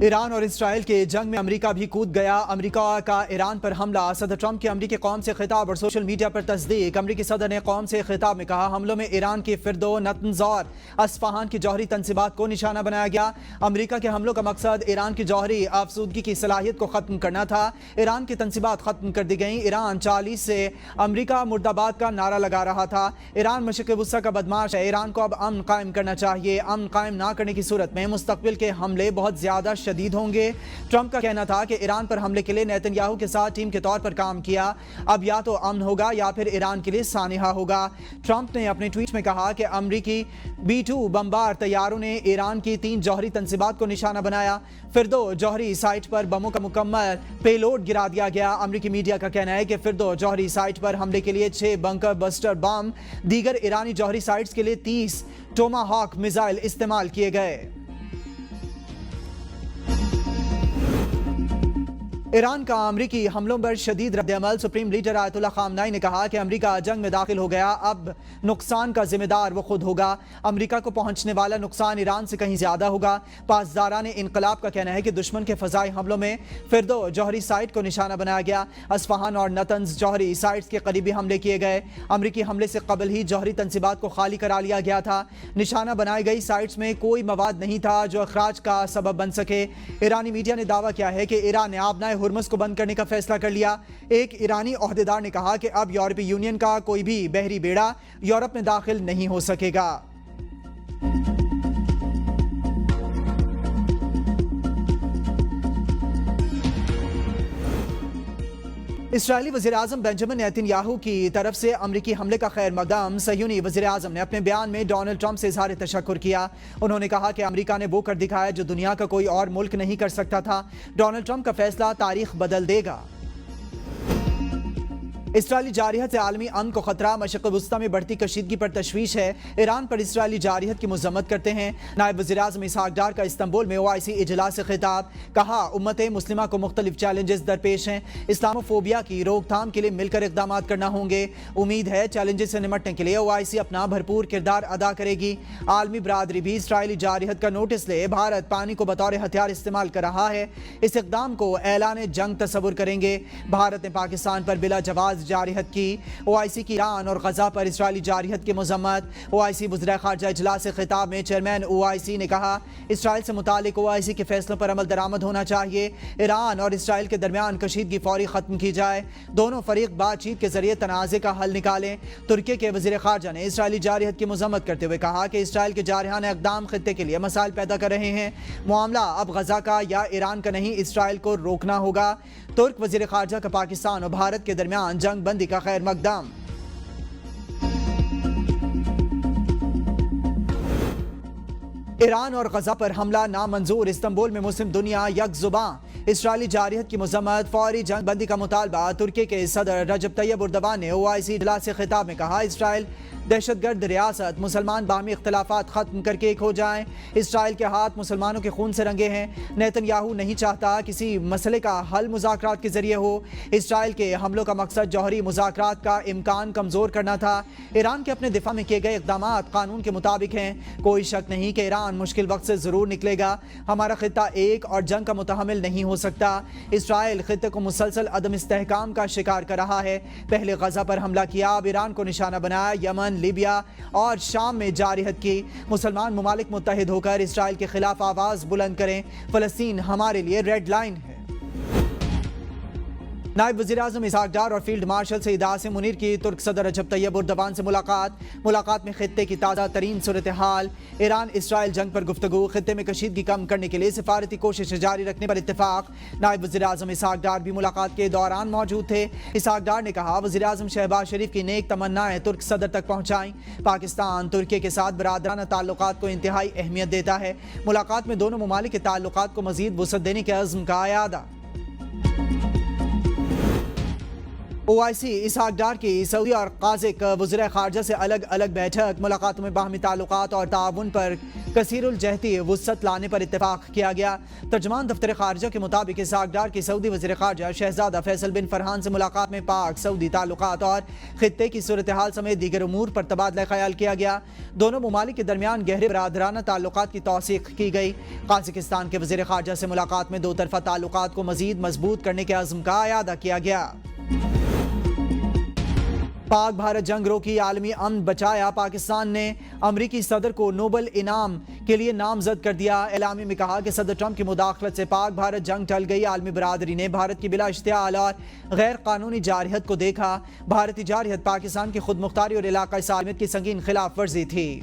ایران اور اسرائیل کے جنگ میں امریکہ بھی کود گیا۔ امریکہ کا ایران پر حملہ، صدر ٹرمپ کے امریکی قوم سے خطاب اور سوشل میڈیا پر تصدیق۔ امریکی صدر نے قوم سے خطاب میں کہا حملوں میں ایران کی فردو، نتنز اور اصفہان کی جوہری تنصیبات کو نشانہ بنایا گیا۔ امریکہ کے حملوں کا مقصد ایران کی جوہری آفزودگی کی صلاحیت کو ختم کرنا تھا۔ ایران کی تنصیبات ختم کر دی گئیں۔ ایران 40 سے امریکہ مرد آباد کا نعرہ لگا رہا تھا۔ ایران مشرق وسطیٰ کا بدمعاش ہے۔ ایران کو اب امن قائم کرنا چاہیے۔ امن قائم نہ کرنے کی صورت میں مستقبل کے حملے بہت زیادہ شدید ہوں گے۔ ٹرمپ کا کہنا تھا کہ ایران پر حملے کے لیے نیتن یاہو کے ساتھ ٹیم کے طور پر کام کیا۔ اب یا تو امن ہوگا یا پھر ایران کے لیے سانحہ ہوگا۔ ٹرمپ نے اپنے ٹویٹ میں کہا کہ امریکی B-2 بمبار طیاروں نے ایران کی 3 جوہری تنصیبات کو نشانہ بنایا۔ فردو جوہری سائٹ پر بموں کا مکمل پے لوڈ گرا دیا گیا۔ امریکی میڈیا کا کہنا ہے کہ فردو جوہری سائٹ پر حملے کے لیے 6 بنکر بسٹر بم، دیگر ایرانی جوہری سائٹس کے لیے 30 ٹوما ہاک میزائل استعمال کیے گئے۔ ایران کا امریکی حملوں پر شدید رد عمل۔ سپریم لیڈر آیت اللہ خامنائی نے کہا کہ امریکہ جنگ میں داخل ہو گیا، اب نقصان کا ذمہ دار وہ خود ہوگا۔ امریکہ کو پہنچنے والا نقصان ایران سے کہیں زیادہ ہوگا۔ پاسداران انقلاب کا کہنا ہے کہ دشمن کے فضائی حملوں میں فردو جوہری سائٹ کو نشانہ بنایا گیا۔ اصفہان اور نتنز جوہری سائٹس کے قریبی حملے کیے گئے۔ امریکی حملے سے قبل ہی جوہری تنصیبات کو خالی کرا لیا گیا تھا۔ نشانہ بنائی گئی سائٹس میں کوئی مواد نہیں تھا جو اخراج کا سبب بن سکے۔ ایرانی میڈیا نے دعویٰ کیا ہے کہ ایران نے آبنائے ہرمز کو بند کرنے کا فیصلہ کر لیا۔ ایک ایرانی عہدیدار نے کہا کہ اب یورپی یونین کا کوئی بھی بحری بیڑا یورپ میں داخل نہیں ہو سکے گا۔ اسرائیلی وزیراعظم بنجامن نیتن یاہو کی طرف سے امریکی حملے کا خیر مقدم۔ صہیونی وزیراعظم نے اپنے بیان میں ڈونلڈ ٹرمپ سے اظہار تشکر کیا۔ انہوں نے کہا کہ امریکہ نے وہ کر دکھایا جو دنیا کا کوئی اور ملک نہیں کر سکتا تھا۔ ڈونلڈ ٹرمپ کا فیصلہ تاریخ بدل دے گا۔ اسرائیلی جارحیت سے عالمی امن کو خطرہ، مشرق وسطیٰ میں بڑھتی کشیدگی پر تشویش ہے۔ ایران پر اسرائیلی جارحیت کی مذمت کرتے ہیں۔ نائب وزیر اعظم اسحاق ڈار کا استنبول میں OIC اجلاس سے خطاب، کہا امت مسلمہ کو مختلف چیلنجز درپیش ہیں، اسلاموفوبیا کی روک تھام کے لیے مل کر اقدامات کرنا ہوں گے۔ امید ہے چیلنجز سے نمٹنے کے لیے OIC اپنا بھرپور کردار ادا کرے گی۔ عالمی برادری بھی اسرائیلی جارحیت کا نوٹس لے۔ بھارت پانی کو بطور ہتھیار استعمال کر رہا ہے، اس اقدام کو اعلان جنگ تصور کریں گے۔ بھارت نے پاکستان پر بلا جواز جارحیت کی۔ OIC کی ایران اور غزہ پر اسرائیلی جارحیت کی مذمت۔ OIC وزراء خارجہ اجلاس سے خطاب میں چیئرمین OIC نے کہا اسرائیل سے متعلق OIC کے فیصلوں پر عمل درآمد ہونا چاہیے۔ ایران اور اسرائیل کے درمیان کشیدگی فوری ختم کی جائے، دونوں فریق بات چیت کے ذریعے تنازع کا حل نکالیں۔ ترکی کے وزیر خارجہ نے اسرائیلی جارحیت کی مذمت کرتے ہوئے کہا کہ اسرائیل کے جارحانہ اقدام خطے کے لیے مسائل پیدا کر رہے ہیں۔ معاملہ اب غزہ کا یا ایران کا نہیں، اسرائیل کو روکنا ہوگا۔ ترک وزیر خارجہ کا پاکستان اور بھارت کے درمیان جنگ بندی کا خیر مقدم۔ ایران اور غزہ پر حملہ نامنظور، استنبول میں مسلم دنیا یک زباں۔ اسرائیلی جارحیت کی مذمت، فوری جنگ بندی کا مطالبہ۔ ترکی کے صدر رجب طیب اردوان نے OIC اجلاس سے خطاب میں کہا اسرائیل دہشت گرد ریاست، مسلمان باہمی اختلافات ختم کر کے ایک ہو جائیں۔ اسرائیل کے ہاتھ مسلمانوں کے خون سے رنگے ہیں۔ نیتن یاہو نہیں چاہتا کسی مسئلے کا حل مذاکرات کے ذریعے ہو۔ اسرائیل کے حملوں کا مقصد جوہری مذاکرات کا امکان کمزور کرنا تھا۔ ایران کے اپنے دفاع میں کیے گئے اقدامات قانون کے مطابق ہیں۔ کوئی شک نہیں کہ ایران مشکل وقت سے ضرور نکلے گا۔ ہمارا خطہ ایک اور جنگ کا متحمل نہیں ہو سکتا۔ اسرائیل خطے کو مسلسل عدم استحکام کا شکار کر رہا ہے۔ پہلے غزہ پر حملہ کیا، اب ایران کو نشانہ بنایا، یمن، لیبیا اور شام میں جارحیت کی۔ مسلمان ممالک متحد ہو کر اسرائیل کے خلاف آواز بلند کریں۔ فلسطین ہمارے لیے ریڈ لائن ہے۔ نائب وزیر اعظم اسحاق ڈار اور فیلڈ مارشل سعید عاصم منیر کی ترک صدر رجب طیب اردوان سے ملاقات میں خطے کی تازہ ترین صورتحال، ایران اسرائیل جنگ پر گفتگو، خطے میں کشیدگی کم کرنے کے لیے سفارتی کوششیں جاری رکھنے پر اتفاق۔ نائب وزیر اعظم اسحاق ڈار بھی ملاقات کے دوران موجود تھے۔ اسحاق ڈار نے کہا وزیر اعظم شہباز شریف کی نیک تمنائیں ترک صدر تک پہنچائیں۔ پاکستان ترکی کے ساتھ برادرانہ تعلقات کو انتہائی اہمیت دیتا ہے۔ ملاقات میں دونوں ممالک کے تعلقات کو مزید وسعت دینے کے عزم کا اعادہ۔ OIC اسحاق ڈار کی سعودی اور قازق وزراء خارجہ سے الگ الگ بیٹھک، ملاقاتوں میں باہمی تعلقات اور تعاون پر کثیر الجہتی وسعت لانے پر اتفاق کیا گیا۔ ترجمان دفتر خارجہ کے مطابق اسحاق ڈار کی سعودی وزیر خارجہ شہزادہ فیصل بن فرحان سے ملاقات میں پاک سعودی تعلقات اور خطے کی صورتحال سمیت دیگر امور پر تبادلہ خیال کیا گیا۔ دونوں ممالک کے درمیان گہرے برادرانہ تعلقات کی توثیق کی گئی۔ قازقستان کے وزیر خارجہ سے ملاقات میں دو طرفہ تعلقات کو مزید مضبوط کرنے کے عزم کا اعادہ کیا گیا۔ پاک بھارت جنگ روکی، عالمی امن بچایا، پاکستان نے امریکی صدر کو نوبل انعام کے لیے نامزد کر دیا۔ اعلامیے میں کہا کہ صدر ٹرمپ کی مداخلت سے پاک بھارت جنگ ٹل گئی۔ عالمی برادری نے بھارت کی بلا اشتعال اور غیر قانونی جارحیت کو دیکھا۔ بھارتی جارحیت پاکستان کی خود مختاری اور علاقائی سالمیت کی سنگین خلاف ورزی تھی۔